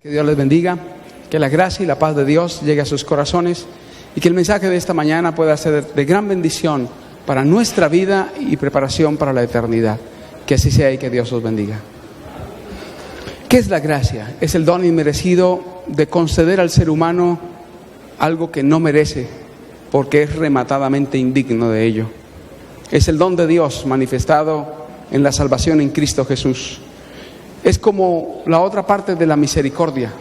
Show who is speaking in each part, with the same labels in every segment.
Speaker 1: Que Dios les bendiga, que la gracia y la paz de Dios llegue a sus corazones y que el mensaje de esta mañana pueda ser de gran bendición para nuestra vida y preparación para la eternidad. Que así sea y que Dios os bendiga. ¿Qué es la gracia? Es el don inmerecido de conceder al ser humano algo que no merece, porque es rematadamente indigno de ello. Es el don de Dios manifestado en la salvación en Cristo Jesús. Es como la otra parte de la misericordia.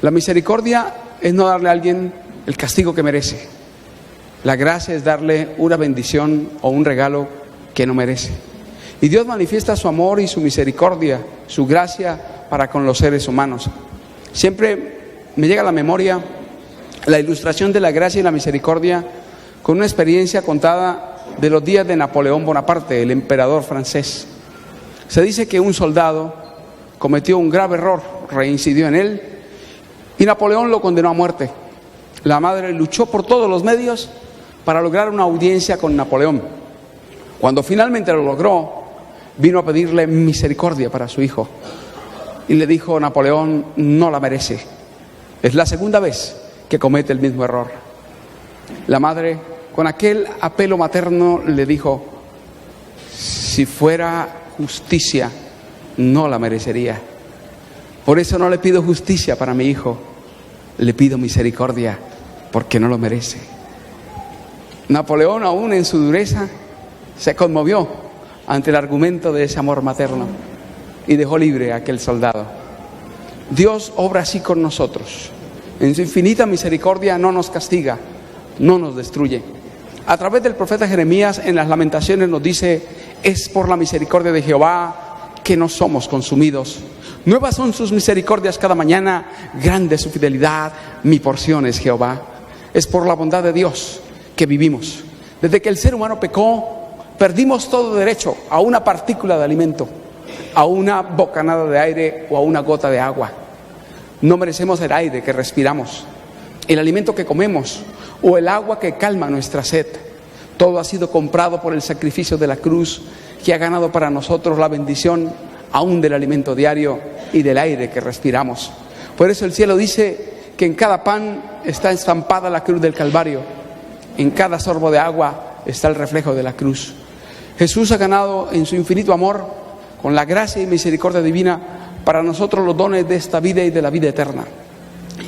Speaker 1: La misericordia es no darle a alguien el castigo que merece. La gracia es darle una bendición o un regalo que no merece. Y Dios manifiesta su amor y su misericordia, su gracia para con los seres humanos. Siempre me llega a la memoria la ilustración de la gracia y la misericordia con una experiencia contada de los días de Napoleón Bonaparte, el emperador francés. Se dice que un soldado cometió un grave error, reincidió en él y Napoleón lo condenó a muerte. La madre luchó por todos los medios para lograr una audiencia con Napoleón. Cuando finalmente lo logró, vino a pedirle misericordia para su hijo y le dijo: Napoleón no la merece, es la segunda vez que comete el mismo error. La madre, con aquel apelo materno, le dijo: si fuera justicia, no la merecería. Por eso no le pido justicia para mi hijo, le pido misericordia porque no lo merece. Napoleón, aún en su dureza, se conmovió ante el argumento de ese amor materno y dejó libre a aquel soldado. Dios obra así con nosotros. En su infinita misericordia no nos castiga, no nos destruye. A través del profeta Jeremías en las Lamentaciones nos dice: es por la misericordia de Jehová que no somos consumidos. Nuevas son sus misericordias cada mañana, grande su fidelidad, mi porción es Jehová. Es por la bondad de Dios que vivimos. Desde que el ser humano pecó, perdimos todo derecho a una partícula de alimento, a una bocanada de aire o a una gota de agua. No merecemos el aire que respiramos, el alimento que comemos o el agua que calma nuestra sed. Todo ha sido comprado por el sacrificio de la cruz, que ha ganado para nosotros la bendición aún del alimento diario y del aire que respiramos. Por eso el cielo dice que en cada pan está estampada la cruz del Calvario, en cada sorbo de agua está el reflejo de la cruz. Jesús ha ganado en su infinito amor, con la gracia y misericordia divina, para nosotros los dones de esta vida y de la vida eterna.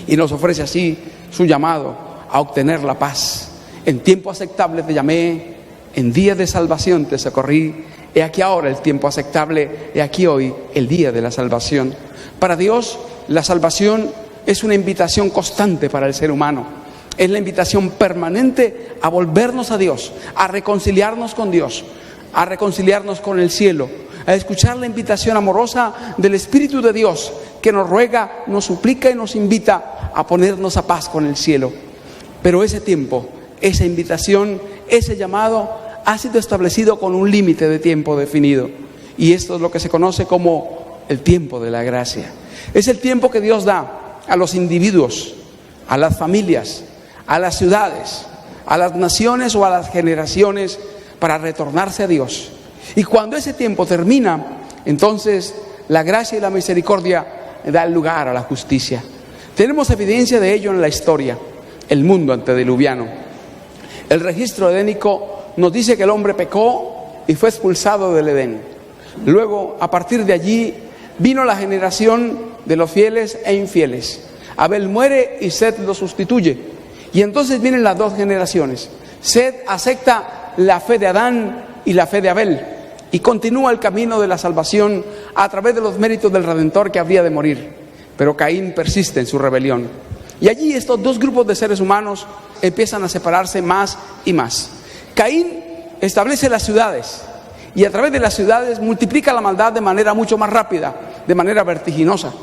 Speaker 1: Y nos ofrece así su llamado a obtener la paz. En tiempo aceptable te llamé, en día de salvación te socorrí. He aquí ahora el tiempo aceptable, he aquí hoy el día de la salvación. Para Dios, la salvación es una invitación constante para el ser humano. Es la invitación permanente a volvernos a Dios, a reconciliarnos con Dios, a reconciliarnos con el cielo, a escuchar la invitación amorosa del Espíritu de Dios que nos ruega, nos suplica y nos invita a ponernos a paz con el cielo. Pero ese tiempo, esa invitación, ese llamado ha sido establecido con un límite de tiempo definido. Y esto es lo que se conoce como el tiempo de la gracia. Es el tiempo que Dios da a los individuos, a las familias, a las ciudades, a las naciones o a las generaciones para retornarse a Dios. Y cuando ese tiempo termina, entonces la gracia y la misericordia dan lugar a la justicia. Tenemos evidencia de ello en la historia, el mundo antediluviano. El registro edénico nos dice que el hombre pecó y fue expulsado del Edén. Luego, a partir de allí, vino la generación de los fieles e infieles. Abel muere y Set lo sustituye. Y entonces vienen las dos generaciones. Set acepta la fe de Adán y la fe de Abel y continúa el camino de la salvación a través de los méritos del Redentor que habría de morir. Pero Caín persiste en su rebelión. Y allí estos dos grupos de seres humanos empiezan a separarse más y más. Caín establece las ciudades y a través de las ciudades multiplica la maldad de manera mucho más rápida, de manera vertiginosa.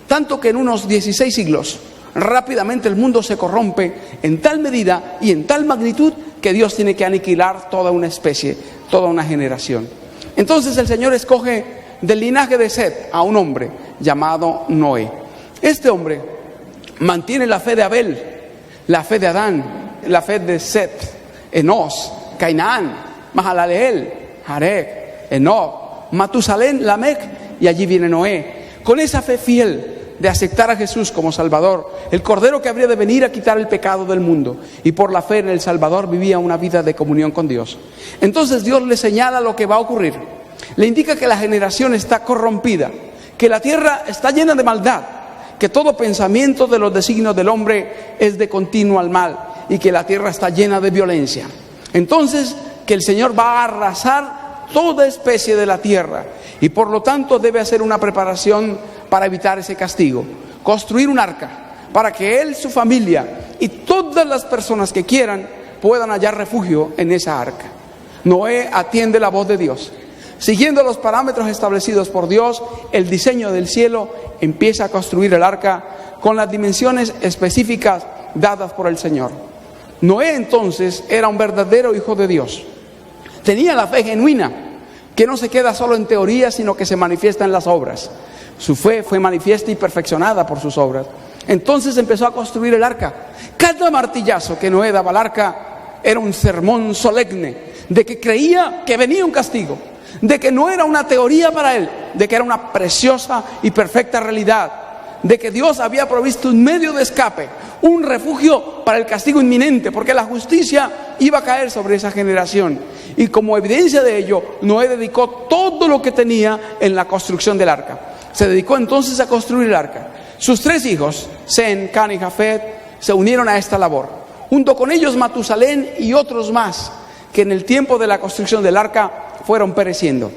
Speaker 1: Tanto que en unos 16 siglos rápidamente el mundo se corrompe en tal medida y en tal magnitud que Dios tiene que aniquilar toda una especie, toda una generación. Entonces el Señor escoge del linaje de Set a un hombre llamado Noé. Este hombre mantiene la fe de Abel, la fe de Adán, la fe de Set, Enos, Cainán, Mahalaleel, Jareb, Enoc, Matusalén, Lamec, y allí viene Noé. Con esa fe fiel de aceptar a Jesús como Salvador, el Cordero que habría de venir a quitar el pecado del mundo, y por la fe en el Salvador vivía una vida de comunión con Dios. Entonces Dios le señala lo que va a ocurrir. Le indica que la generación está corrompida, que la tierra está llena de maldad, que todo pensamiento de los designios del hombre es de continuo al mal, y que la tierra está llena de violencia. Entonces, que el Señor va a arrasar toda especie de la tierra, y por lo tanto debe hacer una preparación para evitar ese castigo. Construir un arca para que él, su familia y todas las personas que quieran puedan hallar refugio en esa arca. Noé atiende la voz de Dios. Siguiendo los parámetros establecidos por Dios, el diseño del cielo, empieza a construir el arca con las dimensiones específicas dadas por el Señor. Noé entonces era un verdadero hijo de Dios. Tenía la fe genuina, que no se queda solo en teoría, sino que se manifiesta en las obras. Su fe fue manifiesta y perfeccionada por sus obras. Entonces empezó a construir el arca. Cada martillazo que Noé daba al arca era un sermón solemne de que creía que venía un castigo, de que no era una teoría para él, de que era una preciosa y perfecta realidad, de que Dios había provisto un medio de escape, un refugio para el castigo inminente, porque la justicia iba a caer sobre esa generación. Y como evidencia de ello, Noé dedicó todo lo que tenía en la construcción del arca. Se dedicó entonces a construir el arca. Sus 3 hijos, Sem, Cam y Jafet, se unieron a esta labor. Junto con ellos Matusalén y otros más, que en el tiempo de la construcción del arca fueron pereciendo.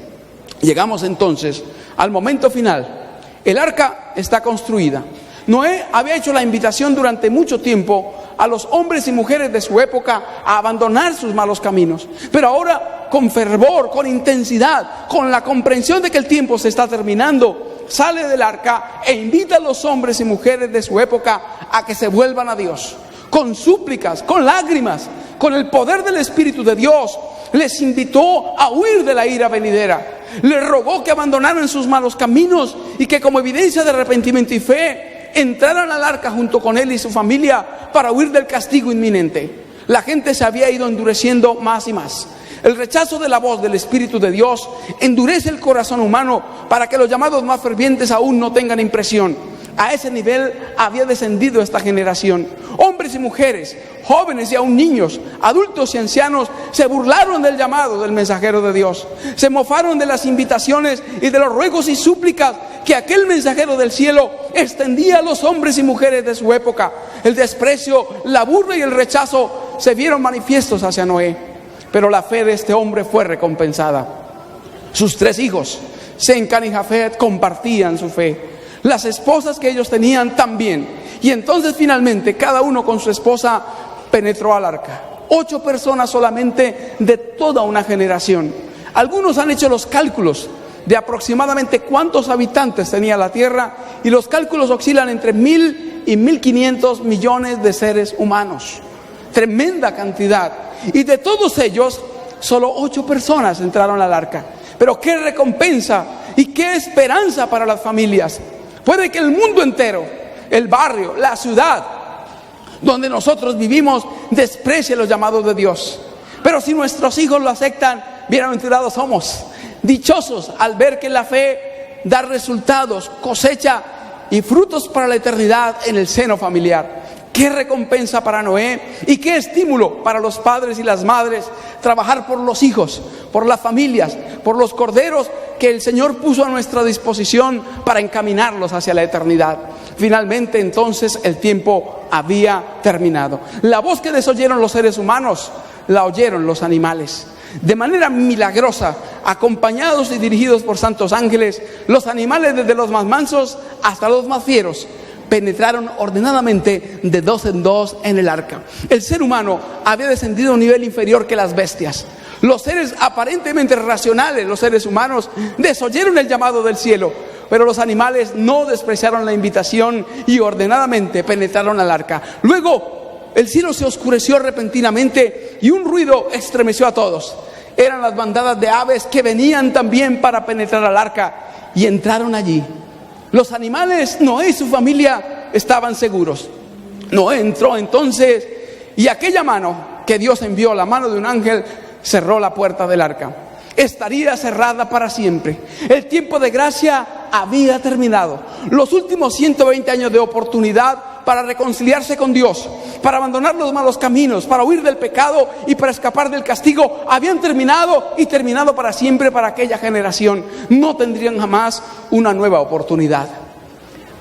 Speaker 1: Llegamos entonces al momento final. El arca está construida. Noé había hecho la invitación durante mucho tiempo a los hombres y mujeres de su época a abandonar sus malos caminos. Pero ahora, con fervor, con intensidad, con la comprensión de que el tiempo se está terminando, sale del arca e invita a los hombres y mujeres de su época a que se vuelvan a Dios. Con súplicas, con lágrimas, con el poder del Espíritu de Dios, les invitó a huir de la ira venidera. Les rogó que abandonaran sus malos caminos y que como evidencia de arrepentimiento y fe entraran al arca junto con él y su familia para huir del castigo inminente. La gente se había ido endureciendo más y más. El rechazo de la voz del Espíritu de Dios endurece el corazón humano para que los llamados más fervientes aún no tengan impresión. A ese nivel había descendido esta generación. Hombres y mujeres, jóvenes y aún niños, adultos y ancianos se burlaron del llamado del mensajero de Dios. Se mofaron de las invitaciones y de los ruegos y súplicas que aquel mensajero del cielo extendía a los hombres y mujeres de su época. El desprecio, la burla y el rechazo se vieron manifiestos hacia Noé. Pero la fe de este hombre fue recompensada. Sus 3 hijos, Sem, Cam y Jafet, compartían su fe. Las esposas que ellos tenían también. Y entonces finalmente cada uno con su esposa penetró al arca. 8 personas solamente de toda una generación. Algunos han hecho los cálculos de aproximadamente cuántos habitantes tenía la tierra, y los cálculos oscilan entre 1.000 y 1.500 millones de seres humanos. Tremenda cantidad. Y de todos ellos, solo 8 personas entraron al arca. Pero qué recompensa y qué esperanza para las familias. Puede que el mundo entero, el barrio, la ciudad donde nosotros vivimos, desprecie los llamados de Dios. Pero si nuestros hijos lo aceptan, bienaventurados somos. Dichosos al ver que la fe da resultados, cosecha y frutos para la eternidad en el seno familiar. Qué recompensa para Noé y qué estímulo para los padres y las madres trabajar por los hijos, por las familias, por los corderos que el Señor puso a nuestra disposición para encaminarlos hacia la eternidad. Finalmente entonces el tiempo había terminado. La voz que desoyeron los seres humanos la oyeron los animales. De manera milagrosa, acompañados y dirigidos por santos ángeles, los animales, desde los más mansos hasta los más fieros, penetraron ordenadamente de 2 en 2 en el arca. El ser humano había descendido a un nivel inferior que las bestias. Los seres aparentemente racionales, los seres humanos, desoyeron el llamado del cielo, pero los animales no despreciaron la invitación y ordenadamente penetraron al arca. Luego el cielo se oscureció repentinamente y un ruido estremeció a todos. Eran las bandadas de aves que venían también para penetrar al arca y entraron allí. Los animales, Noé y su familia estaban seguros. Noé entró entonces y aquella mano que Dios envió, la mano de un ángel, cerró la puerta del arca. Estaría cerrada para siempre. El tiempo de gracia había terminado. Los últimos 120 años de oportunidad para reconciliarse con Dios, para abandonar los malos caminos, para huir del pecado y para escapar del castigo, habían terminado y terminado para siempre para aquella generación. No tendrían jamás una nueva oportunidad.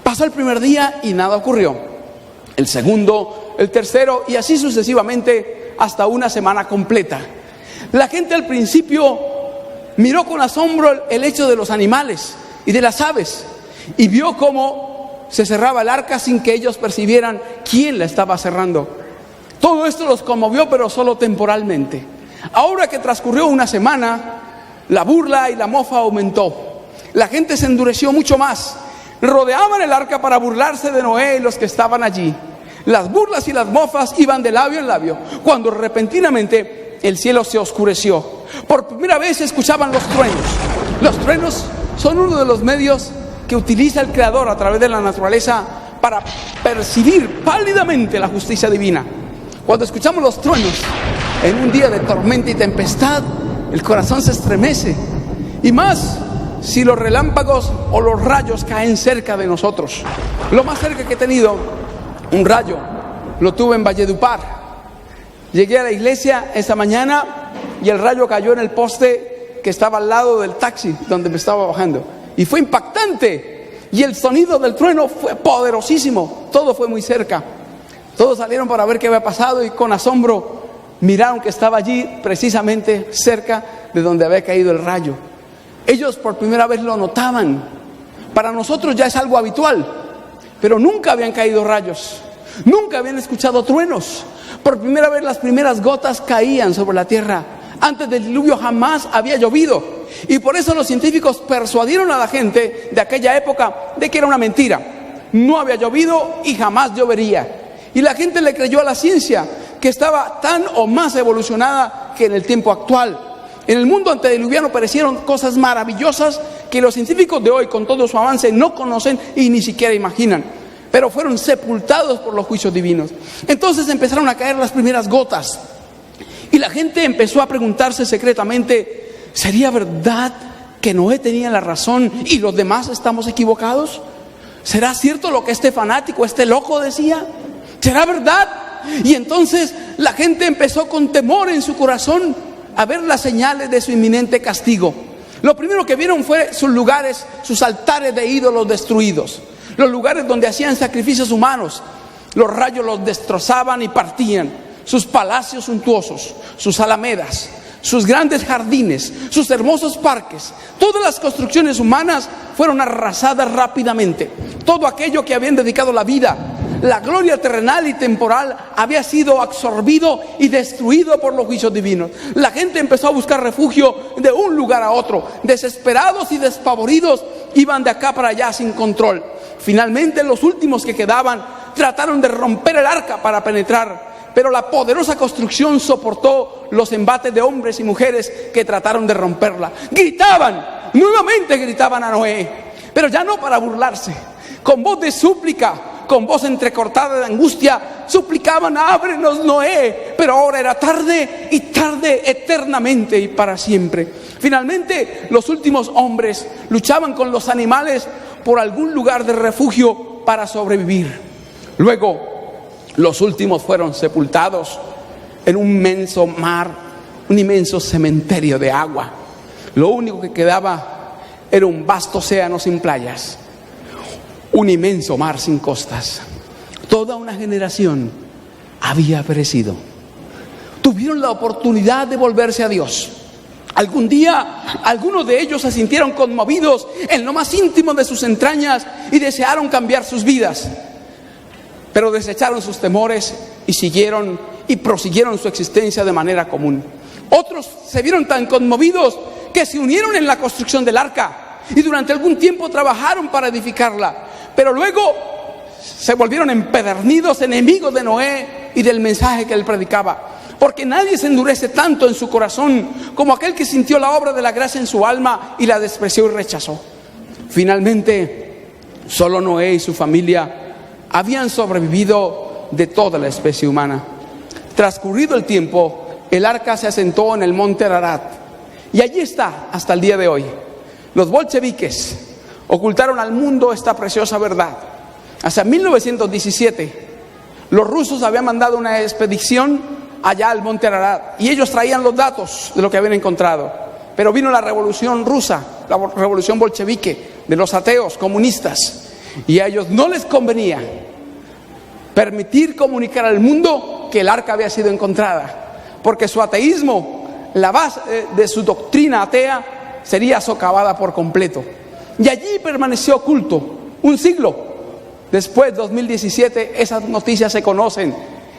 Speaker 1: Pasó el primer día y nada ocurrió. El segundo, el tercero y así sucesivamente hasta una semana completa. La gente al principio miró con asombro el hecho de los animales y de las aves y vio cómo se cerraba el arca sin que ellos percibieran quién la estaba cerrando. Todo esto los conmovió, pero solo temporalmente. Ahora que transcurrió una semana, la burla y la mofa aumentó. La gente se endureció mucho más. Rodeaban el arca para burlarse de Noé y los que estaban allí. Las burlas y las mofas iban de labio en labio, cuando repentinamente el cielo se oscureció. Por primera vez se escuchaban los truenos. Los truenos son uno de los medios que utiliza el Creador a través de la naturaleza para percibir pálidamente la justicia divina. Cuando escuchamos los truenos en un día de tormenta y tempestad, el corazón se estremece, y más si los relámpagos o los rayos caen cerca de nosotros. Lo más cerca que he tenido un rayo lo tuve en Valledupar. Llegué a la iglesia esta mañana y el rayo cayó en el poste que estaba al lado del taxi donde me estaba bajando. Y fue impactante. Y el sonido del trueno fue poderosísimo. Todo fue muy cerca. Todos salieron para ver qué había pasado y con asombro miraron que estaba allí precisamente cerca de donde había caído el rayo. Ellos por primera vez lo notaban. Para nosotros ya es algo habitual, pero nunca habían caído rayos. Nunca habían escuchado truenos. Por primera vez las primeras gotas caían sobre la tierra. Antes del diluvio jamás había llovido. Y por eso los científicos persuadieron a la gente de aquella época de que era una mentira. No había llovido y jamás llovería. Y la gente le creyó a la ciencia, que estaba tan o más evolucionada que en el tiempo actual. En el mundo antediluviano aparecieron cosas maravillosas que los científicos de hoy, con todo su avance, no conocen y ni siquiera imaginan. Pero fueron sepultados por los juicios divinos. Entonces empezaron a caer las primeras gotas. Y la gente empezó a preguntarse secretamente, ¿sería verdad que Noé tenía la razón y los demás estamos equivocados? ¿Será cierto lo que este fanático, este loco decía? ¿Será verdad? Y entonces la gente empezó con temor en su corazón a ver las señales de su inminente castigo. Lo primero que vieron fue sus lugares, sus altares de ídolos destruidos, los lugares donde hacían sacrificios humanos. Los rayos los destrozaban y partían. Sus palacios suntuosos, sus alamedas, sus grandes jardines, sus hermosos parques, todas las construcciones humanas fueron arrasadas rápidamente. Todo aquello que habían dedicado la vida, la gloria terrenal y temporal, había sido absorbido y destruido por los juicios divinos. La gente empezó a buscar refugio de un lugar a otro. Desesperados y despavoridos, iban de acá para allá sin control. Finalmente, los últimos que quedaban trataron de romper el arca para penetrar, pero la poderosa construcción soportó los embates de hombres y mujeres que trataron de romperla. Gritaban, nuevamente gritaban a Noé, pero ya no para burlarse. Con voz de súplica, con voz entrecortada de angustia, suplicaban, ábrenos Noé. Pero ahora era tarde, y tarde eternamente y para siempre. Finalmente, los últimos hombres luchaban con los animales por algún lugar de refugio para sobrevivir. Luego, los últimos fueron sepultados en un inmenso mar, un inmenso cementerio de agua. Lo único que quedaba era un vasto océano sin playas, un inmenso mar sin costas. Toda una generación había perecido. Tuvieron la oportunidad de volverse a Dios. Algún día, algunos de ellos se sintieron conmovidos en lo más íntimo de sus entrañas y desearon cambiar sus vidas. Pero desecharon sus temores y siguieron y prosiguieron su existencia de manera común. Otros se vieron tan conmovidos que se unieron en la construcción del arca y durante algún tiempo trabajaron para edificarla. Pero luego se volvieron empedernidos, enemigos de Noé y del mensaje que él predicaba. Porque nadie se endurece tanto en su corazón como aquel que sintió la obra de la gracia en su alma y la despreció y rechazó. Finalmente, solo Noé y su familia habían sobrevivido de toda la especie humana. Transcurrido el tiempo, el arca se asentó en el monte Ararat y allí está hasta el día de hoy. Los bolcheviques, ocultaron al mundo esta preciosa verdad. Hasta 1917, los rusos habían mandado una expedición allá al monte Ararat y ellos traían los datos de lo que habían encontrado. Pero vino la revolución rusa, la revolución bolchevique de los ateos comunistas, y a ellos no les convenía permitir comunicar al mundo que el arca había sido encontrada, porque su ateísmo, la base de su doctrina atea, sería socavada por completo. Y allí permaneció oculto un siglo. Después, 2017, esas noticias se conocen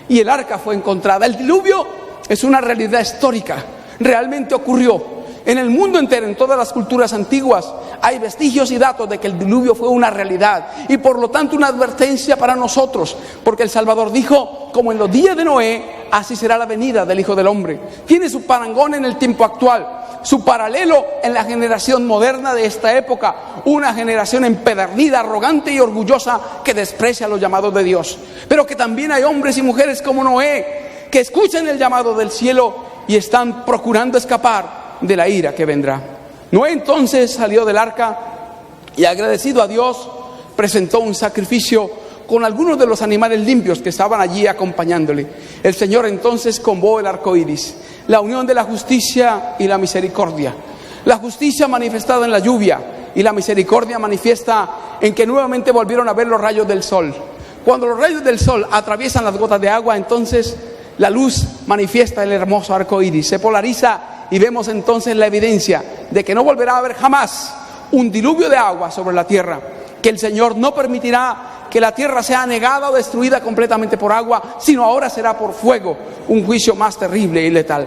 Speaker 1: y el arca fue encontrada. El diluvio es una realidad histórica, realmente ocurrió. En el mundo entero, en todas las culturas antiguas, hay vestigios y datos de que el diluvio fue una realidad y por lo tanto una advertencia para nosotros, porque el Salvador dijo: como en los días de Noé, así será la venida del Hijo del Hombre. Tiene su parangón en el tiempo actual, su paralelo en la generación moderna de esta época, una generación empedernida, arrogante y orgullosa que desprecia los llamados de Dios, pero que también hay hombres y mujeres como Noé que escuchan el llamado del cielo y están procurando escapar de la ira que vendrá. Noé entonces salió del arca y, agradecido a Dios, presentó un sacrificio con algunos de los animales limpios que estaban allí acompañándole. El Señor entonces convocó el arco iris, la unión de la justicia y la misericordia. La justicia manifestada en la lluvia y la misericordia manifiesta en que nuevamente volvieron a ver los rayos del sol. Cuando los rayos del sol atraviesan las gotas de agua, entonces la luz manifiesta el hermoso arco iris, se polariza y vemos entonces la evidencia de que no volverá a haber jamás un diluvio de agua sobre la tierra, que el Señor no permitirá que la tierra sea anegada o destruida completamente por agua, sino ahora será por fuego, un juicio más terrible y letal.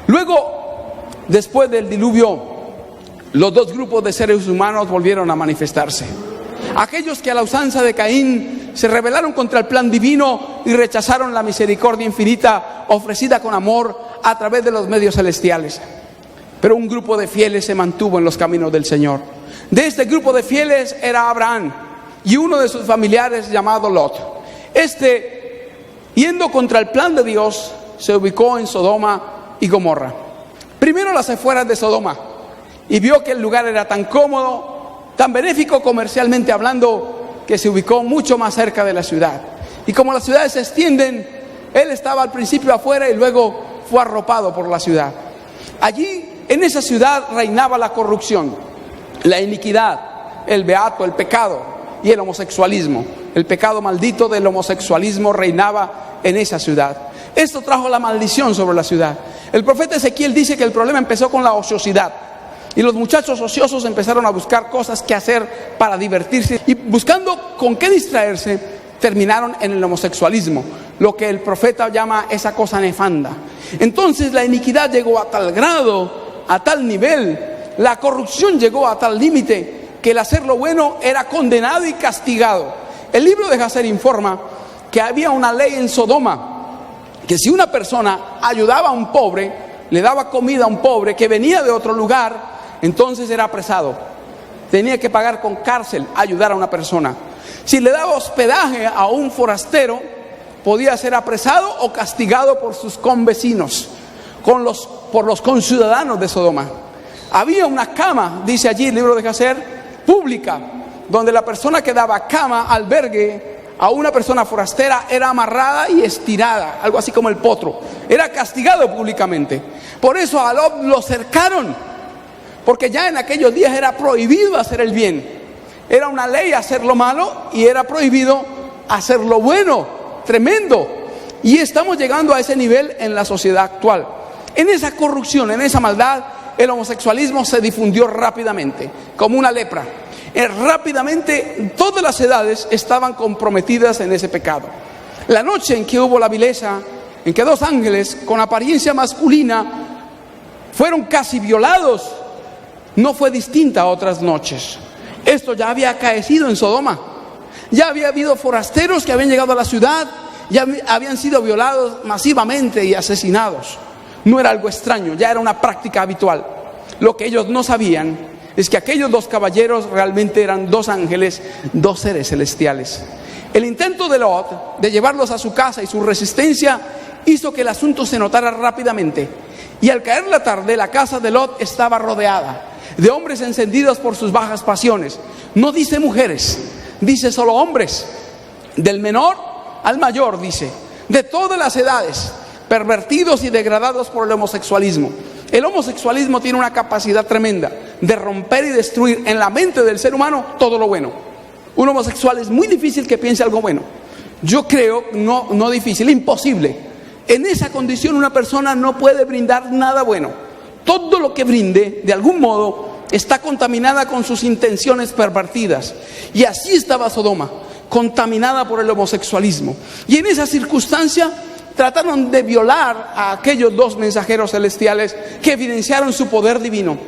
Speaker 1: Luego, después del diluvio, los dos grupos de seres humanos volvieron a manifestarse. Aquellos que a la usanza de Caín se rebelaron contra el plan divino y rechazaron la misericordia infinita ofrecida con amor a través de los medios celestiales. Pero un grupo de fieles se mantuvo en los caminos del Señor. De este grupo de fieles era Abraham y uno de sus familiares llamado Lot. Yendo contra el plan de Dios, se ubicó en Sodoma y Gomorra. Primero las afueras de Sodoma, y vio que el lugar era tan cómodo, tan benéfico comercialmente hablando, que se ubicó mucho más cerca de la ciudad. Y como las ciudades se extienden, él estaba al principio afuera y luego fue arropado por la ciudad. Allí, en esa ciudad, reinaba la corrupción, la iniquidad, el beato, el pecado y el homosexualismo. El pecado maldito del homosexualismo reinaba en esa ciudad. Esto trajo la maldición sobre la ciudad. El profeta Ezequiel dice que el problema empezó con la ociosidad. Y los muchachos ociosos empezaron a buscar cosas que hacer para divertirse. Y buscando con qué distraerse, terminaron en el homosexualismo, lo que el profeta llama esa cosa nefanda. Entonces la iniquidad llegó a tal grado, a tal nivel, la corrupción llegó a tal límite, que el hacer lo bueno era condenado y castigado. El libro de Jacer informa que había una ley en Sodoma, que si una persona ayudaba a un pobre, le daba comida a un pobre que venía de otro lugar, entonces era apresado. Tenía que pagar con cárcel ayudar a una persona. Si le daba hospedaje a un forastero, podía ser apresado o castigado por sus convecinos, por los conciudadanos de Sodoma. Había una cama, dice allí el libro de Jacer, pública, donde la persona que daba cama, albergue a una persona forastera, era amarrada y estirada, algo así como el potro. Era castigado públicamente. Por eso a Lot lo cercaron, porque ya en aquellos días era prohibido hacer el bien. Era una ley hacer lo malo y era prohibido hacer lo bueno. Tremendo. Y estamos llegando a ese nivel en la sociedad actual. En esa corrupción, en esa maldad, el homosexualismo se difundió rápidamente, como una lepra. Rápidamente todas las edades estaban comprometidas en ese pecado. La noche en que hubo la vileza, en que dos ángeles con apariencia masculina fueron casi violados, no fue distinta a otras noches. Esto ya había acaecido en Sodoma. Ya había habido forasteros que habían llegado a la ciudad, ya habían sido violados masivamente y asesinados. No era algo extraño, ya era una práctica habitual. Lo que ellos no sabían es que aquellos dos caballeros realmente eran dos ángeles, dos seres celestiales. El intento de Lot de llevarlos a su casa y su resistencia hizo que el asunto se notara rápidamente. Y al caer la tarde, la casa de Lot estaba rodeada. de hombres encendidos por sus bajas pasiones. No dice mujeres, dice solo hombres, del menor al mayor, dice, de todas las edades, pervertidos y degradados por el homosexualismo. El homosexualismo tiene una capacidad tremenda de romper y destruir en la mente del ser humano todo lo bueno. Un homosexual es muy difícil que piense algo bueno. Yo creo, no difícil, imposible. En esa condición una persona no puede brindar nada bueno. Todo lo que brinde, de algún modo, está contaminada con sus intenciones pervertidas. Y así estaba Sodoma, contaminada por el homosexualismo. Y en esa circunstancia trataron de violar a aquellos dos mensajeros celestiales que evidenciaron su poder divino.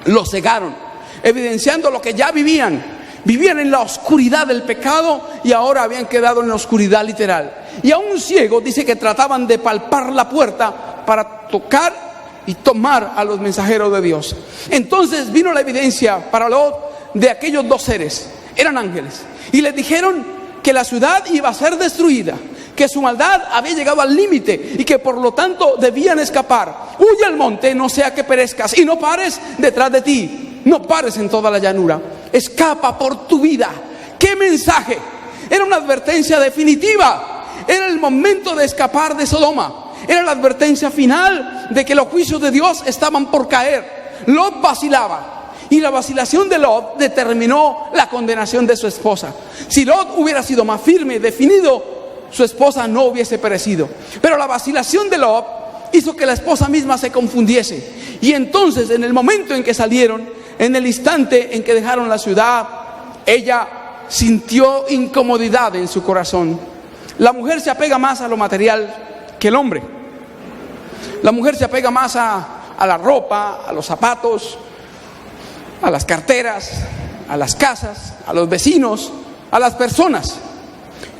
Speaker 1: Los cegaron, evidenciando lo que ya vivían. Vivían en la oscuridad del pecado y ahora habían quedado en la oscuridad literal. Y a un ciego dice que trataban de palpar la puerta para tocar y tomar a los mensajeros de Dios. Entonces vino la evidencia para Lot de aquellos dos seres. Eran ángeles. Y les dijeron que la ciudad iba a ser destruida, que su maldad había llegado al límite y que por lo tanto debían escapar. Huye al monte, no sea que perezcas, y no pares detrás de ti. No pares en toda la llanura. Escapa por tu vida. ¡Qué mensaje! Era una advertencia definitiva. Era el momento de escapar de Sodoma. Era la advertencia final de que los juicios de Dios estaban por caer. Lot vacilaba. Y la vacilación de Lot determinó la condenación de su esposa. Si Lot hubiera sido más firme y definido, su esposa no hubiese perecido. Pero la vacilación de Lot hizo que la esposa misma se confundiese. Y entonces, en el momento en que salieron, en el instante en que dejaron la ciudad, ella sintió incomodidad en su corazón. La mujer se apega más a lo material que el hombre. La mujer se apega más a la ropa, a los zapatos, a las carteras, a las casas, a los vecinos, a las personas.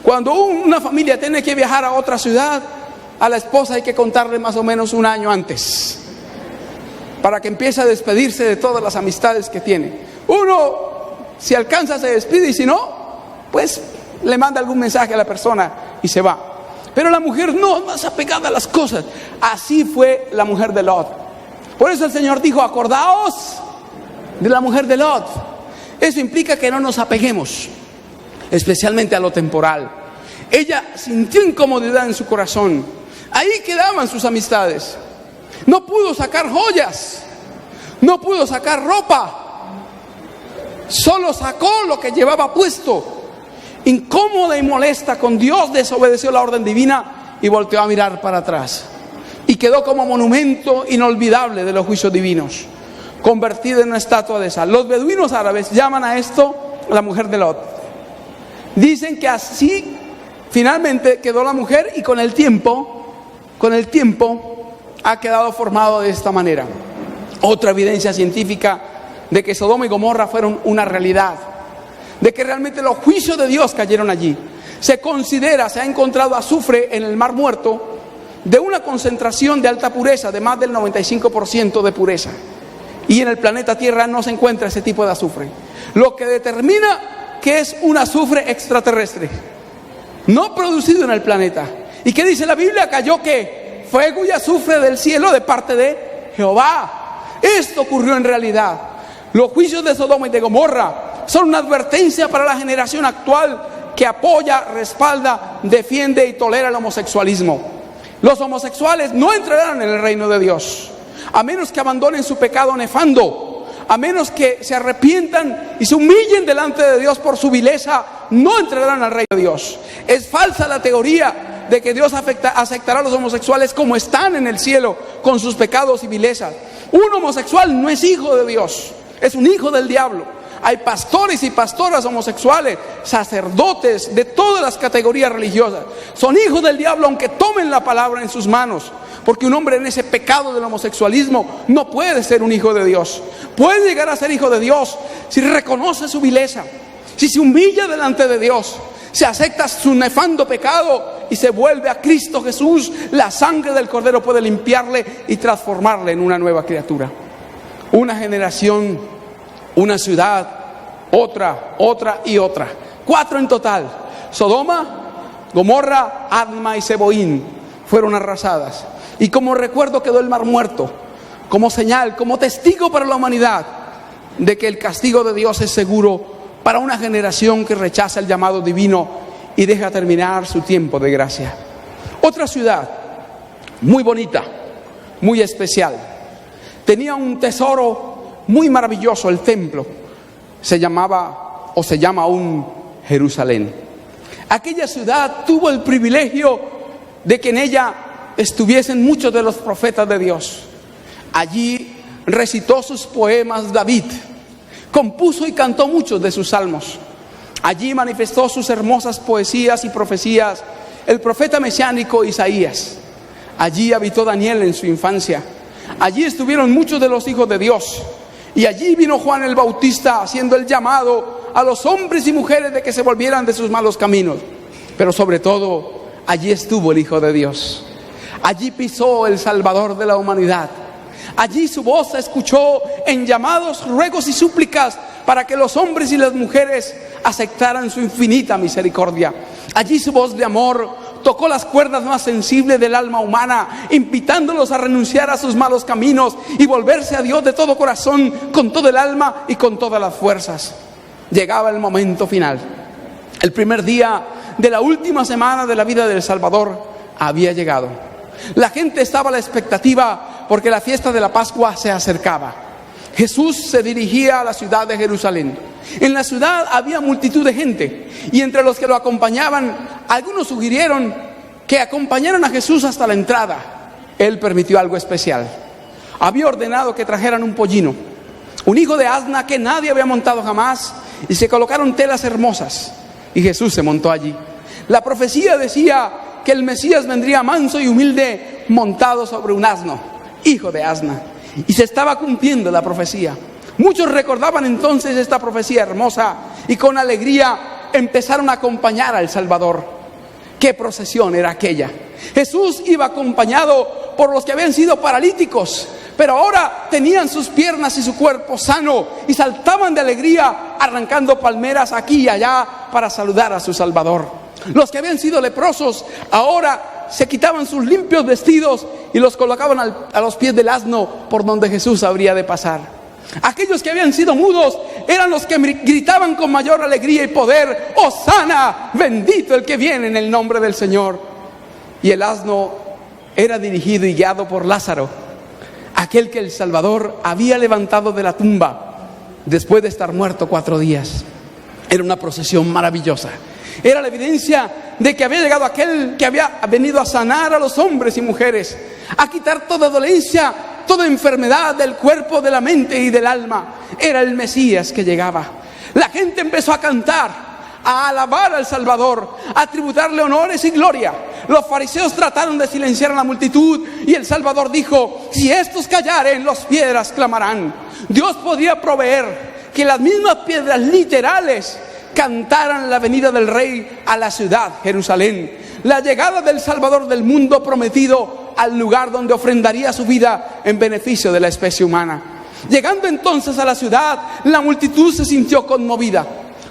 Speaker 1: Cuando una familia tiene que viajar a otra ciudad, a la esposa hay que contarle más o menos un año antes, para que empiece a despedirse de todas las amistades que tiene. Uno, si alcanza, se despide, y si no, pues le manda algún mensaje a la persona y se va. Pero la mujer no, más apegada a las cosas. Así fue la mujer de Lot. Por eso el Señor dijo: acordaos de la mujer de Lot. Eso implica que no nos apeguemos, especialmente a lo temporal. Ella sintió incomodidad en su corazón. Ahí quedaban sus amistades. No pudo sacar joyas, no pudo sacar ropa, solo sacó lo que llevaba puesto. Incómoda y molesta con Dios, desobedeció la orden divina y volteó a mirar para atrás. Y quedó como monumento inolvidable de los juicios divinos, convertida en una estatua de sal. Los beduinos árabes llaman a esto la mujer de Lot. Dicen que así finalmente quedó la mujer, y con el tiempo ha quedado formado de esta manera. Otra evidencia científica de que Sodoma y Gomorra fueron una realidad, de que realmente los juicios de Dios cayeron allí. Se ha encontrado azufre en el Mar Muerto de una concentración de alta pureza, de más del 95% de pureza. Y en el planeta Tierra no se encuentra ese tipo de azufre, lo que determina que es un azufre extraterrestre, no producido en el planeta. ¿Y qué dice la Biblia? Cayó ¿qué? Fuego y azufre del cielo de parte de Jehová. Esto ocurrió en realidad. Los juicios de Sodoma y de Gomorra son una advertencia para la generación actual que apoya, respalda, defiende y tolera el homosexualismo. Los homosexuales no entrarán en el reino de Dios, a menos que abandonen su pecado nefando, a menos que se arrepientan y se humillen delante de Dios por su vileza. No entrarán al reino de Dios. Es falsa la teoría de que Dios aceptará a los homosexuales como están en el cielo, con sus pecados y vilezas. Un homosexual no es hijo de Dios, es un hijo del diablo. Hay pastores y pastoras homosexuales, sacerdotes de todas las categorías religiosas. Son hijos del diablo aunque tomen la palabra en sus manos, porque un hombre en ese pecado del homosexualismo no puede ser un hijo de Dios. Puede llegar a ser hijo de Dios si reconoce su vileza, si se humilla delante de Dios, si acepta su nefando pecado y se vuelve a Cristo Jesús. La sangre del Cordero puede limpiarle y transformarle en una nueva criatura. Una generación, una ciudad, otra y otra. 4 en total. Sodoma, Gomorra, Adma y Zeboín fueron arrasadas. Y como recuerdo quedó el Mar Muerto, como señal, como testigo para la humanidad de que el castigo de Dios es seguro para una generación que rechaza el llamado divino y deja terminar su tiempo de gracia. Otra ciudad muy bonita, muy especial, tenía un tesoro muy maravilloso, el templo. Se llamaba, o se llama aún, Jerusalén. Aquella ciudad tuvo el privilegio de que en ella estuviesen muchos de los profetas de Dios. Allí recitó sus poemas David, compuso y cantó muchos de sus salmos. Allí manifestó sus hermosas poesías y profecías el profeta mesiánico Isaías. Allí habitó Daniel en su infancia. Allí estuvieron muchos de los hijos de Dios. Y allí vino Juan el Bautista haciendo el llamado a los hombres y mujeres de que se volvieran de sus malos caminos. Pero sobre todo, allí estuvo el Hijo de Dios. Allí pisó el Salvador de la humanidad. Allí su voz se escuchó en llamados, ruegos y súplicas para que los hombres y las mujeres aceptaran su infinita misericordia. Allí su voz de amor tocó las cuerdas más sensibles del alma humana, invitándolos a renunciar a sus malos caminos y volverse a Dios de todo corazón, con todo el alma y con todas las fuerzas. Llegaba el momento final. El primer día de la última semana de la vida del Salvador había llegado. La gente estaba a la expectativa porque la fiesta de la Pascua se acercaba. Jesús se dirigía a la ciudad de Jerusalén. En la ciudad había multitud de gente, y entre los que lo acompañaban, algunos sugirieron que acompañaran a Jesús hasta la entrada. Él permitió algo especial. Había ordenado que trajeran un pollino, un hijo de asna que nadie había montado jamás, y se colocaron telas hermosas, y Jesús se montó allí. La profecía decía que el Mesías vendría manso y humilde, montado sobre un asno, hijo de asna. Y se estaba cumpliendo la profecía. Muchos recordaban entonces esta profecía hermosa y con alegría empezaron a acompañar al Salvador. ¿Qué procesión era aquella? Jesús iba acompañado por los que habían sido paralíticos, pero ahora tenían sus piernas y su cuerpo sano y saltaban de alegría arrancando palmeras aquí y allá para saludar a su Salvador. Los que habían sido leprosos ahora se quitaban sus limpios vestidos y los colocaban a los pies del asno por donde Jesús habría de pasar. Aquellos que habían sido mudos eran los que gritaban con mayor alegría y poder: ¡Hosana! ¡Bendito el que viene en el nombre del Señor! Y el asno era dirigido y guiado por Lázaro, aquel que el Salvador había levantado de la tumba después de estar muerto 4 días. Era una procesión maravillosa. Era la evidencia de que había llegado aquel que había venido a sanar a los hombres y mujeres, a quitar toda dolencia, toda enfermedad del cuerpo, de la mente y del alma. Era el Mesías que llegaba. La gente empezó a cantar, a alabar al Salvador, a tributarle honores y gloria. Los fariseos trataron de silenciar a la multitud y el Salvador dijo: si estos callaren, las piedras clamarán. Dios podía proveer que las mismas piedras literales cantaran la venida del Rey a la ciudad, Jerusalén, la llegada del Salvador del mundo prometido al lugar donde ofrendaría su vida en beneficio de la especie humana. Llegando entonces a la ciudad, la multitud se sintió conmovida.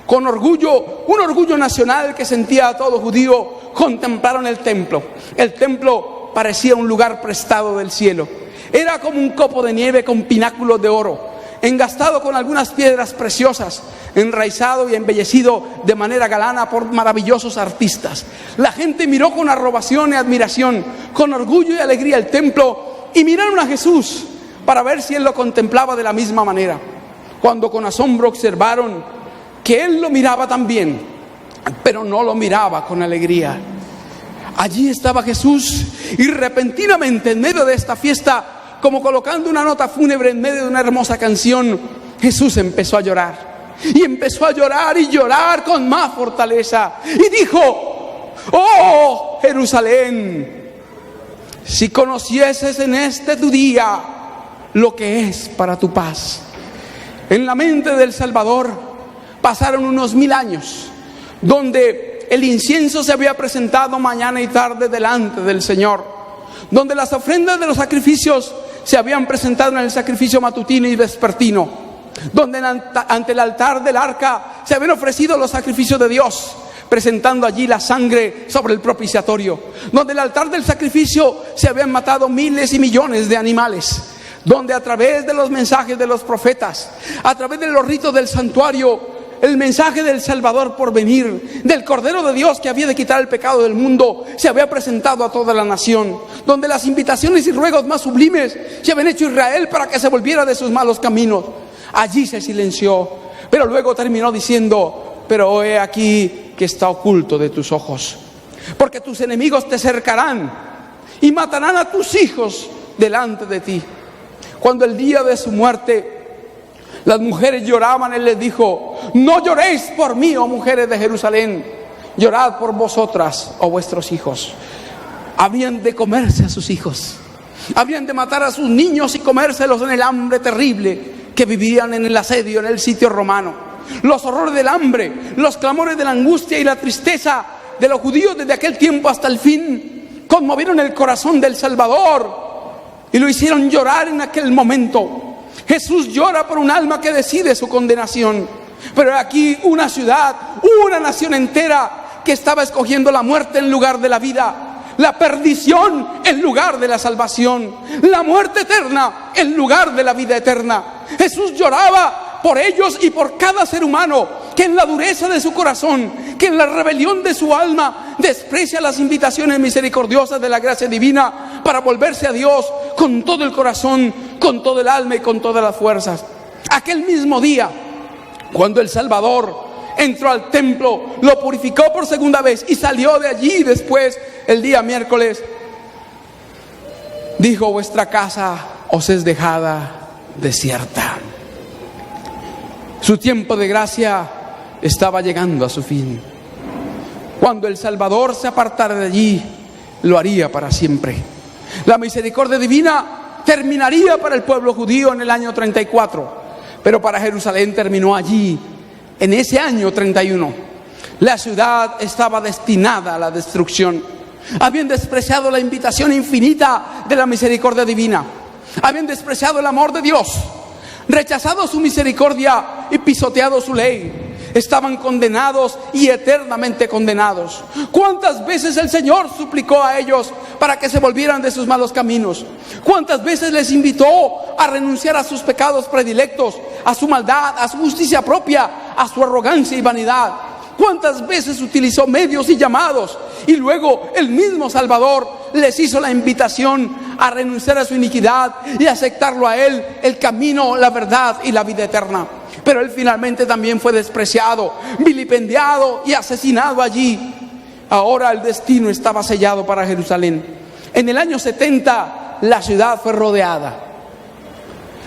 Speaker 1: Con orgullo, un orgullo nacional que sentía todo judío, contemplaron el templo. El templo parecía un lugar prestado del cielo. Era como un copo de nieve con pináculos de oro, engastado con algunas piedras preciosas, enraizado y embellecido de manera galana por maravillosos artistas. La gente miró con aprobación y admiración, con orgullo y alegría el templo, y miraron a Jesús para ver si Él lo contemplaba de la misma manera. Cuando con asombro observaron que Él lo miraba también, pero no lo miraba con alegría. Allí estaba Jesús y repentinamente en medio de esta fiesta, como colocando una nota fúnebre en medio de una hermosa canción, Jesús empezó a llorar. Y empezó a llorar y llorar con más fortaleza. Y dijo: ¡oh, Jerusalén! Si conocieses en este tu día lo que es para tu paz. En la mente del Salvador pasaron unos 1000 años, donde el incienso se había presentado mañana y tarde delante del Señor, donde las ofrendas de los sacrificios se habían presentado en el sacrificio matutino y vespertino, donde ante el altar del arca se habían ofrecido los sacrificios de Dios, presentando allí la sangre sobre el propiciatorio, donde en el altar del sacrificio se habían matado miles y millones de animales, donde a través de los mensajes de los profetas, a través de los ritos del santuario, el mensaje del Salvador por venir, del Cordero de Dios que había de quitar el pecado del mundo, se había presentado a toda la nación, donde las invitaciones y ruegos más sublimes se habían hecho a Israel para que se volviera de sus malos caminos. Allí se silenció, pero luego terminó diciendo: pero he aquí que está oculto de tus ojos, porque tus enemigos te cercarán y matarán a tus hijos delante de ti. Cuando el día de su muerte las mujeres lloraban, él les dijo: no lloréis por mí, oh mujeres de Jerusalén, llorad por vosotras, oh vuestros hijos. Habrían de comerse a sus hijos, habrían de matar a sus niños y comérselos en el hambre terrible que vivían en el asedio, en el sitio romano. Los horrores del hambre, los clamores de la angustia y la tristeza de los judíos desde aquel tiempo hasta el fin conmovieron el corazón del Salvador y lo hicieron llorar en aquel momento. Jesús llora por un alma que decide su condenación. Pero aquí una ciudad, una nación entera que estaba escogiendo la muerte en lugar de la vida, la perdición en lugar de la salvación, la muerte eterna en lugar de la vida eterna. Jesús lloraba por ellos y por cada ser humano que en la dureza de su corazón, que en la rebelión de su alma desprecia las invitaciones misericordiosas de la gracia divina para volverse a Dios con todo el corazón, con todo el alma y con todas las fuerzas. Aquel mismo día, cuando el Salvador entró al templo, lo purificó por segunda vez y salió de allí después, el día miércoles, dijo: vuestra casa os es dejada desierta. Su tiempo de gracia estaba llegando a su fin. Cuando el Salvador se apartara de allí, lo haría para siempre. La misericordia divina terminaría para el pueblo judío en el año 34, pero para Jerusalén terminó allí, en ese año 31. La ciudad estaba destinada a la destrucción. Habían despreciado la invitación infinita de la misericordia divina. Habían despreciado el amor de Dios, rechazado su misericordia y pisoteado su ley. Estaban condenados y eternamente condenados. ¿Cuántas veces el Señor suplicó a ellos para que se volvieran de sus malos caminos? ¿Cuántas veces les invitó a renunciar a sus pecados predilectos, a su maldad, a su justicia propia, a su arrogancia y vanidad? ¿Cuántas veces utilizó medios y llamados? Y luego el mismo Salvador les hizo la invitación a renunciar a su iniquidad y aceptarlo a Él, el camino, la verdad y la vida eterna. Pero Él finalmente también fue despreciado, vilipendiado y asesinado allí. Ahora el destino estaba sellado para Jerusalén. En el año 70 la ciudad fue rodeada.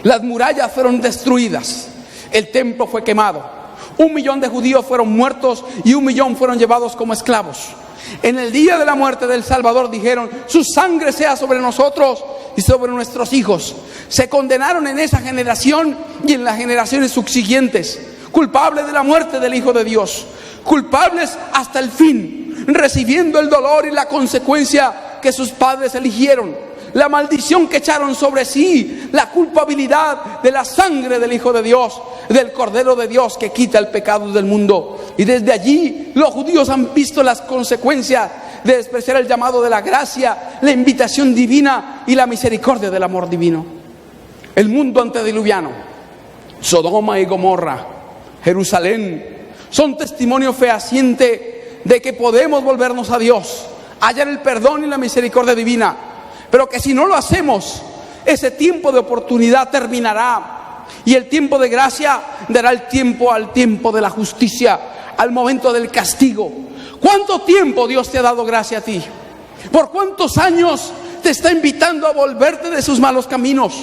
Speaker 1: Las murallas fueron destruidas. El templo fue quemado. 1 millón de judíos fueron muertos y 1 millón fueron llevados como esclavos. En el día de la muerte del Salvador dijeron: su sangre sea sobre nosotros y sobre nuestros hijos. Se condenaron en esa generación y en las generaciones subsiguientes, culpables de la muerte del Hijo de Dios, culpables hasta el fin, recibiendo el dolor y la consecuencia que sus padres eligieron, la maldición que echaron sobre sí, la culpabilidad de la sangre del Hijo de Dios, del Cordero de Dios que quita el pecado del mundo. Y desde allí los judíos han visto las consecuencias de despreciar el llamado de la gracia, la invitación divina y la misericordia del amor divino. El mundo antediluviano, Sodoma y Gomorra, Jerusalén, son testimonio fehaciente de que podemos volvernos a Dios, hallar el perdón y la misericordia divina, pero que si no lo hacemos, ese tiempo de oportunidad terminará y el tiempo de gracia dará el tiempo al tiempo de la justicia, al momento del castigo. ¿Cuánto tiempo Dios te ha dado gracia a ti? ¿Por cuántos años te está invitando a volverte de sus malos caminos,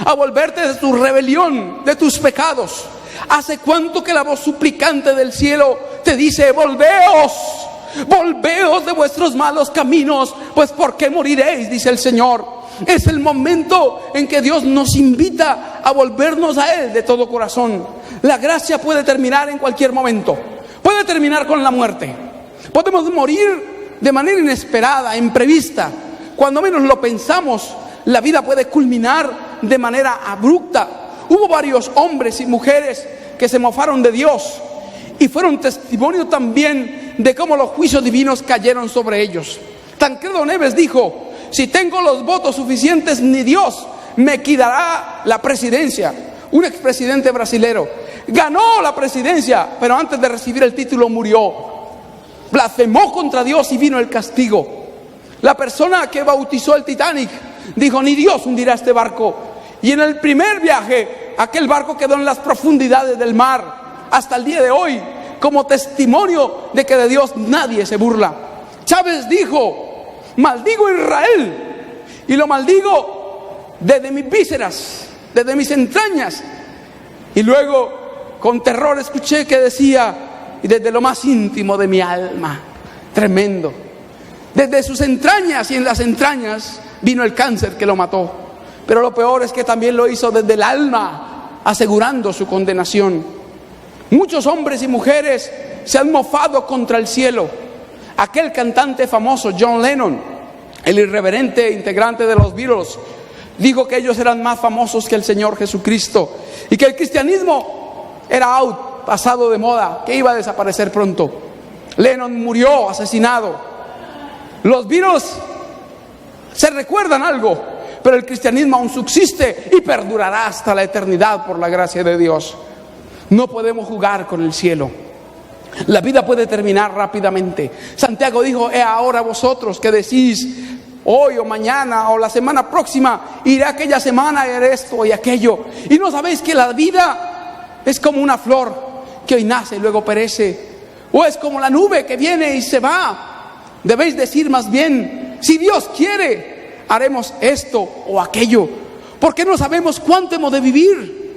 Speaker 1: a volverte de tu rebelión, de tus pecados? ¿Hace cuánto que la voz suplicante del cielo te dice: volveos, volveos de vuestros malos caminos, pues ¿por qué moriréis?, dice el Señor. Es el momento en que Dios nos invita a volvernos a Él de todo corazón. La gracia puede terminar en cualquier momento. Puede terminar con la muerte. Podemos morir de manera inesperada, imprevista. Cuando menos lo pensamos, la vida puede culminar de manera abrupta. Hubo varios hombres y mujeres que se mofaron de Dios y fueron testimonio también de cómo los juicios divinos cayeron sobre ellos. Tancredo Neves dijo: si tengo los votos suficientes, ni Dios me quitará la presidencia. Un expresidente brasilero ganó la presidencia, pero antes de recibir el título murió. Blasfemó contra Dios y vino el castigo. La persona que bautizó el Titanic dijo: ni Dios hundirá este barco. Y en el primer viaje, aquel barco quedó en las profundidades del mar. Hasta el día de hoy, como testimonio de que de Dios nadie se burla. Chávez dijo: maldigo a Israel, y lo maldigo desde mis vísceras, desde mis entrañas. Y luego con terror escuché que decía: y desde lo más íntimo de mi alma. Tremendo. Desde sus entrañas, y en las entrañas vino el cáncer que lo mató. Pero lo peor es que también lo hizo desde el alma, asegurando su condenación. Muchos hombres y mujeres se han mofado contra el cielo. Aquel cantante famoso, John Lennon, el irreverente integrante de los Beatles, dijo que ellos eran más famosos que el Señor Jesucristo y que el cristianismo era out, pasado de moda, que iba a desaparecer pronto. Lennon murió asesinado. Los Beatles se recuerdan algo, pero el cristianismo aún subsiste y perdurará hasta la eternidad por la gracia de Dios. No podemos jugar con el cielo. La vida puede terminar rápidamente. Santiago dijo: ahora vosotros que decís, hoy o mañana o la semana próxima iré aquella semana y haré esto y aquello, y no sabéis que la vida es como una flor que hoy nace y luego perece, o es como la nube que viene y se va. Debéis decir más bien: si Dios quiere, haremos esto o aquello, porque no sabemos cuánto hemos de vivir.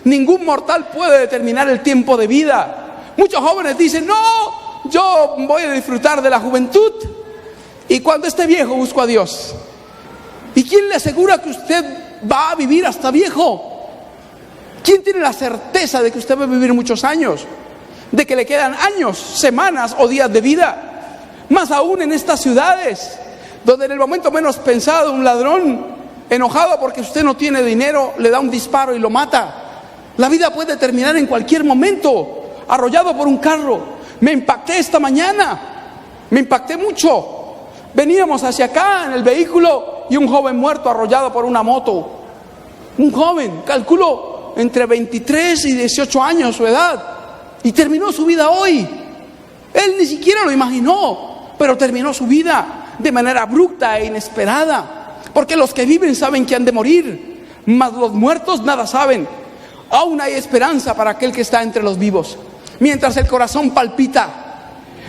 Speaker 1: Ningún mortal puede determinar el tiempo de vida. Muchos jóvenes dicen: no, yo voy a disfrutar de la juventud y cuando esté viejo busco a Dios. ¿Y quién le asegura que usted va a vivir hasta viejo? ¿Quién tiene la certeza de que usted va a vivir muchos años? De que le quedan años, semanas o días de vida. Más aún en estas ciudades, donde en el momento menos pensado un ladrón, enojado porque usted no tiene dinero, le da un disparo y lo mata. La vida puede terminar en cualquier momento, arrollado por un carro. Me impacté esta mañana, me impacté mucho. Veníamos hacia acá en el vehículo y un joven muerto arrollado por una moto. Un joven, calculo entre 23 y 18 años su edad, y terminó su vida hoy. Él ni siquiera lo imaginó, pero terminó su vida de manera abrupta e inesperada, porque los que viven saben que han de morir, mas los muertos nada saben. Aún hay esperanza para aquel que está entre los vivos. Mientras el corazón palpita,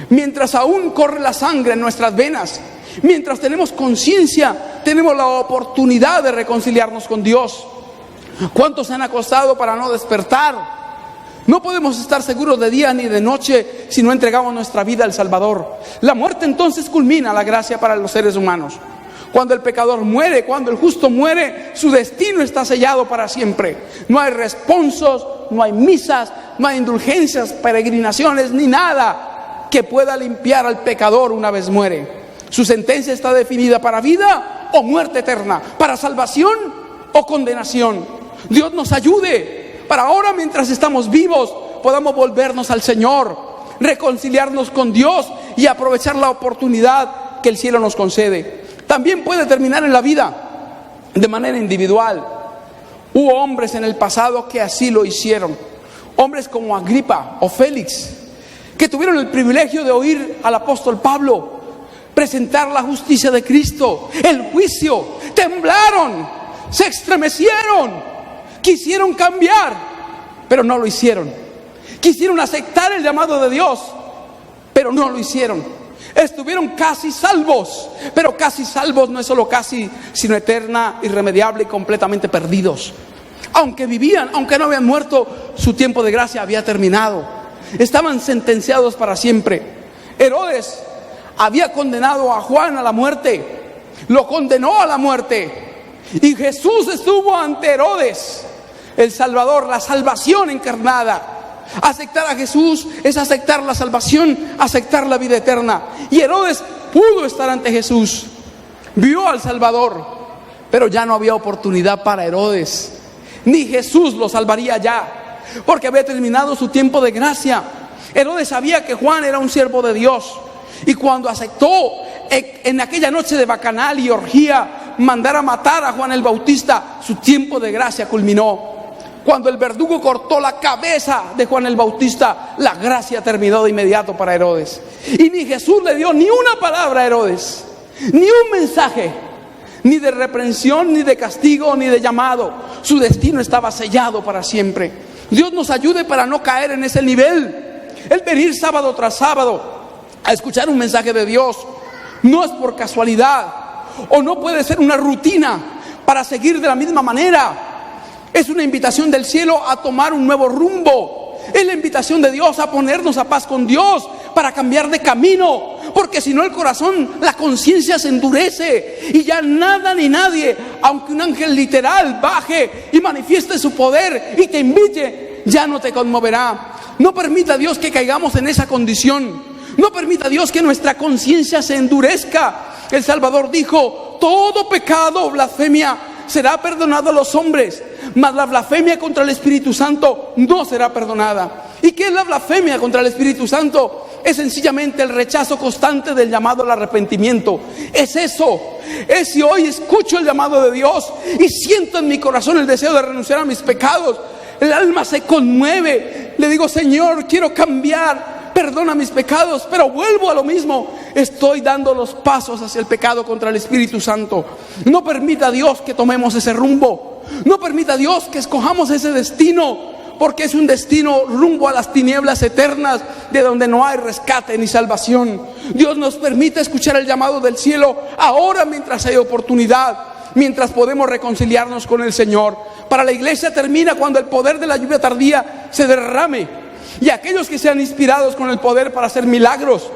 Speaker 1: mientras aún corre la sangre en nuestras venas, mientras tenemos conciencia, tenemos la oportunidad de reconciliarnos con Dios. ¿Cuántos se han acostado para no despertar? No podemos estar seguros de día ni de noche si no entregamos nuestra vida al Salvador. La muerte entonces culmina la gracia para los seres humanos. Cuando el pecador muere, cuando el justo muere, su destino está sellado para siempre. No hay responsos, no hay misas, no hay indulgencias, peregrinaciones, ni nada que pueda limpiar al pecador una vez muere. Su sentencia está definida para vida o muerte eterna, para salvación o condenación. Dios nos ayude para ahora, mientras estamos vivos, podamos volvernos al Señor, reconciliarnos con Dios y aprovechar la oportunidad que el cielo nos concede. También puede terminar en la vida de manera individual. Hubo hombres en el pasado que así lo hicieron. Hombres como Agripa o Félix, que tuvieron el privilegio de oír al apóstol Pablo presentar la justicia de Cristo, el juicio. Temblaron, se estremecieron, quisieron cambiar, pero no lo hicieron. Quisieron aceptar el llamado de Dios, pero no lo hicieron. Estuvieron casi salvos, pero casi salvos no es solo casi, sino eterna, irremediable y completamente perdidos. Aunque vivían, aunque no habían muerto, su tiempo de gracia había terminado. Estaban sentenciados para siempre. Herodes había condenado a Juan a la muerte, lo condenó a la muerte, y Jesús estuvo ante Herodes, el Salvador, la salvación encarnada. Aceptar a Jesús es aceptar la salvación, aceptar la vida eterna. Y Herodes pudo estar ante Jesús, vio al Salvador, pero ya no había oportunidad para Herodes, ni Jesús lo salvaría ya, porque había terminado su tiempo de gracia. Herodes sabía que Juan era un siervo de Dios, y cuando aceptó en aquella noche de bacanal y orgía mandara matar a Juan el Bautista, su tiempo de gracia culminó. Cuando el verdugo cortó la cabeza de Juan el Bautista, la gracia terminó de inmediato para Herodes. Y ni Jesús le dio ni una palabra a Herodes, ni un mensaje, ni de reprensión, ni de castigo, ni de llamado. Su destino estaba sellado para siempre. Dios nos ayude para no caer en ese nivel. El venir sábado tras sábado a escuchar un mensaje de Dios no es por casualidad, o no puede ser una rutina para seguir de la misma manera. Es una invitación del cielo a tomar un nuevo rumbo. Es la invitación de Dios a ponernos a paz con Dios, para cambiar de camino. Porque si no, el corazón, la conciencia se endurece y ya nada ni nadie, aunque un ángel literal baje y manifieste su poder y te invite, ya no te conmoverá. No permita Dios que caigamos en esa condición. No permita Dios que nuestra conciencia se endurezca. El Salvador dijo: todo pecado o blasfemia será perdonado a los hombres, mas la blasfemia contra el Espíritu Santo no será perdonada. ¿Y qué es la blasfemia contra el Espíritu Santo? Es sencillamente el rechazo constante del llamado al arrepentimiento. Es eso. Es si hoy escucho el llamado de Dios y siento en mi corazón el deseo de renunciar a mis pecados, el alma se conmueve. Le digo: Señor, quiero cambiar, perdona mis pecados, pero vuelvo a lo mismo. Estoy dando los pasos hacia el pecado contra el Espíritu Santo. No permita Dios que tomemos ese rumbo. No permita Dios que escojamos ese destino, porque es un destino rumbo a las tinieblas eternas, de donde no hay rescate ni salvación. Dios nos permite escuchar el llamado del cielo ahora, mientras hay oportunidad, mientras podemos reconciliarnos con el Señor. Para la iglesia termina cuando el poder de la lluvia tardía se derrame, y aquellos que sean inspirados con el poder para hacer milagros,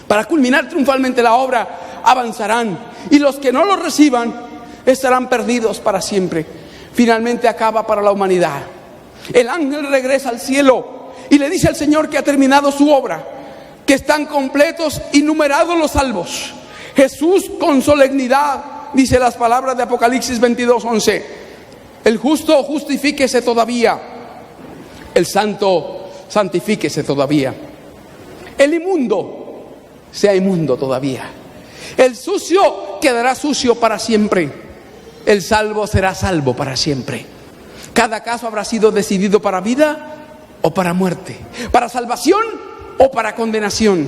Speaker 1: para culminar triunfalmente la obra, avanzarán, y los que no lo reciban estarán perdidos para siempre. Finalmente acaba para la humanidad. El ángel regresa al cielo y le dice al Señor que ha terminado su obra, que están completos y numerados los salvos. Jesús con solemnidad dice las palabras de Apocalipsis 22:11: el justo justifíquese todavía, el santo santifíquese todavía, el inmundo sea inmundo todavía, el sucio quedará sucio para siempre, el salvo será salvo para siempre. Cada caso habrá sido decidido para vida o para muerte, para salvación o para condenación.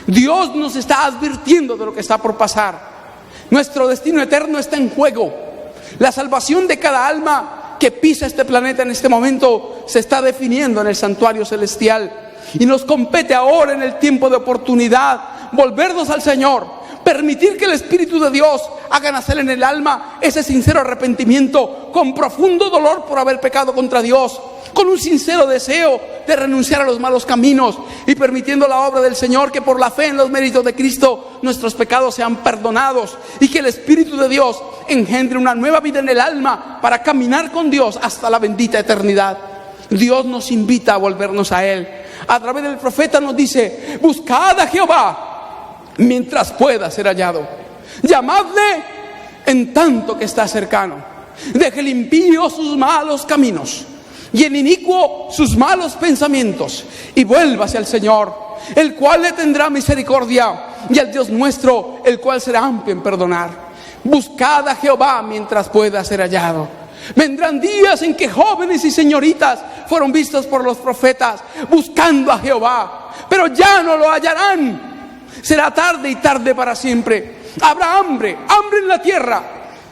Speaker 1: Dios nos está advirtiendo de lo que está por pasar. Nuestro destino eterno está en juego. La salvación de cada alma que pisa este planeta en este momento se está definiendo en el santuario celestial, y nos compete ahora, en el tiempo de oportunidad, volvernos al Señor, permitir que el Espíritu de Dios haga nacer en el alma ese sincero arrepentimiento, con profundo dolor por haber pecado contra Dios, con un sincero deseo de renunciar a los malos caminos, y permitiendo la obra del Señor, que por la fe en los méritos de Cristo nuestros pecados sean perdonados, y que el Espíritu de Dios engendre una nueva vida en el alma para caminar con Dios hasta la bendita eternidad. Dios nos invita a volvernos a Él. A través del profeta nos dice: buscad a Jehová mientras pueda ser hallado, llamadle en tanto que está cercano. Deje el impío sus malos caminos y el inicuo sus malos pensamientos, y vuélvase al Señor, el cual le tendrá misericordia, y al Dios nuestro, el cual será amplio en perdonar. Buscad a Jehová mientras pueda ser hallado. Vendrán días en que jóvenes y señoritas fueron vistos por los profetas buscando a Jehová, pero ya no lo hallarán. Será tarde, y tarde para siempre. Habrá hambre en la tierra,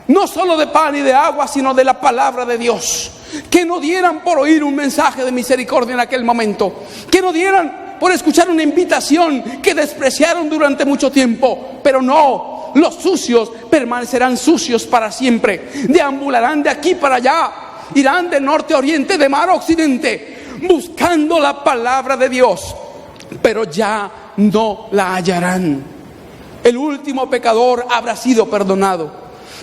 Speaker 1: no solo de pan y de agua, sino de la palabra de Dios. Que no dieran por oír un mensaje de misericordia en aquel momento, que no dieran por escuchar una invitación que despreciaron durante mucho tiempo. Pero no, los sucios permanecerán sucios para siempre. Deambularán de aquí para allá, irán de norte a oriente, de mar a occidente, buscando la palabra de Dios, pero ya no la hallarán. El último pecador habrá sido perdonado,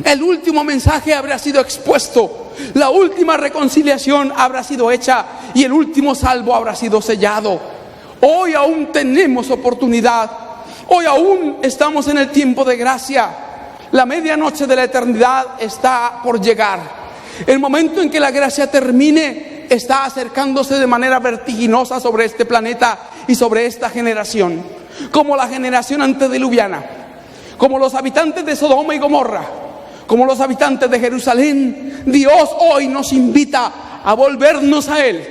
Speaker 1: el último mensaje habrá sido expuesto, la última reconciliación habrá sido hecha, y el último salvo habrá sido sellado. Hoy aún tenemos oportunidad. Hoy aún estamos en el tiempo de gracia. La medianoche de la eternidad está por llegar. El momento en que la gracia termine está acercándose de manera vertiginosa sobre este planeta y sobre esta generación. Como la generación antediluviana, como los habitantes de Sodoma y Gomorra, como los habitantes de Jerusalén, Dios hoy nos invita a volvernos a Él,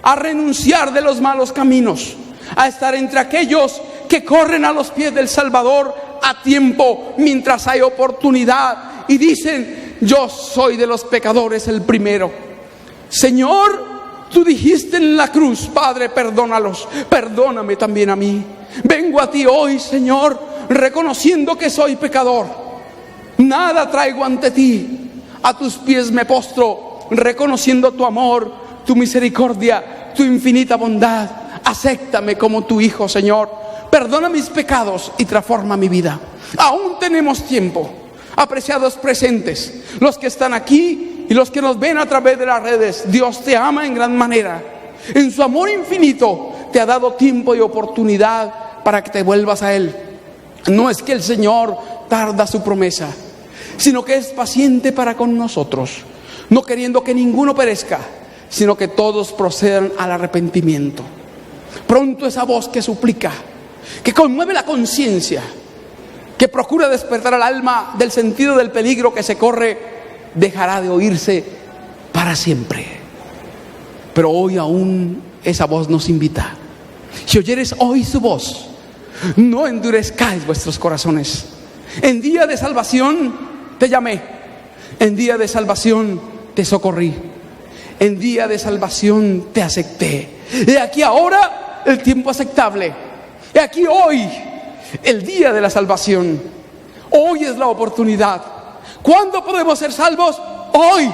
Speaker 1: a renunciar de los malos caminos, a estar entre aquellos que corren a los pies del Salvador a tiempo, mientras hay oportunidad, y dicen: yo soy de los pecadores el primero. Señor, tú dijiste en la cruz: Padre, perdónalos, perdóname también a mí. Vengo a ti hoy, Señor, reconociendo que soy pecador. Nada traigo ante ti, a tus pies me postro, reconociendo tu amor, tu misericordia, tu infinita bondad. Acéptame como tu hijo, Señor. Perdona mis pecados y transforma mi vida. Aún tenemos tiempo, apreciados presentes, los que están aquí y los que nos ven a través de las redes. Dios te ama en gran manera. En su amor infinito te ha dado tiempo y oportunidad para que te vuelvas a Él. No es que el Señor tarda su promesa, sino que es paciente para con nosotros, no queriendo que ninguno perezca, sino que todos procedan al arrepentimiento. Pronto esa voz que suplica, que conmueve la conciencia, que procura despertar al alma del sentido del peligro que se corre, dejará de oírse para siempre. Pero hoy aún esa voz nos invita: si oyeres hoy su voz, no endurezcáis vuestros corazones. En día de salvación te llamé, en día de salvación te socorrí, en día de salvación te acepté. He aquí ahora el tiempo aceptable. He aquí hoy el día de la salvación. Hoy es la oportunidad. ¿Cuándo podemos ser salvos? Hoy.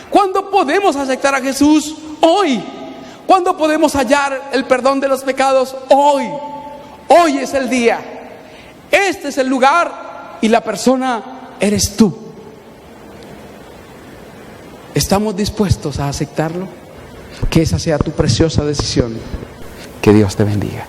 Speaker 1: ¿Cuándo podemos aceptar a Jesús? Hoy. ¿Cuándo podemos hallar el perdón de los pecados? Hoy. Hoy es el día. Este es el lugar y la persona eres tú. ¿Estamos dispuestos a aceptarlo? Que esa sea tu preciosa decisión. Que Dios te bendiga.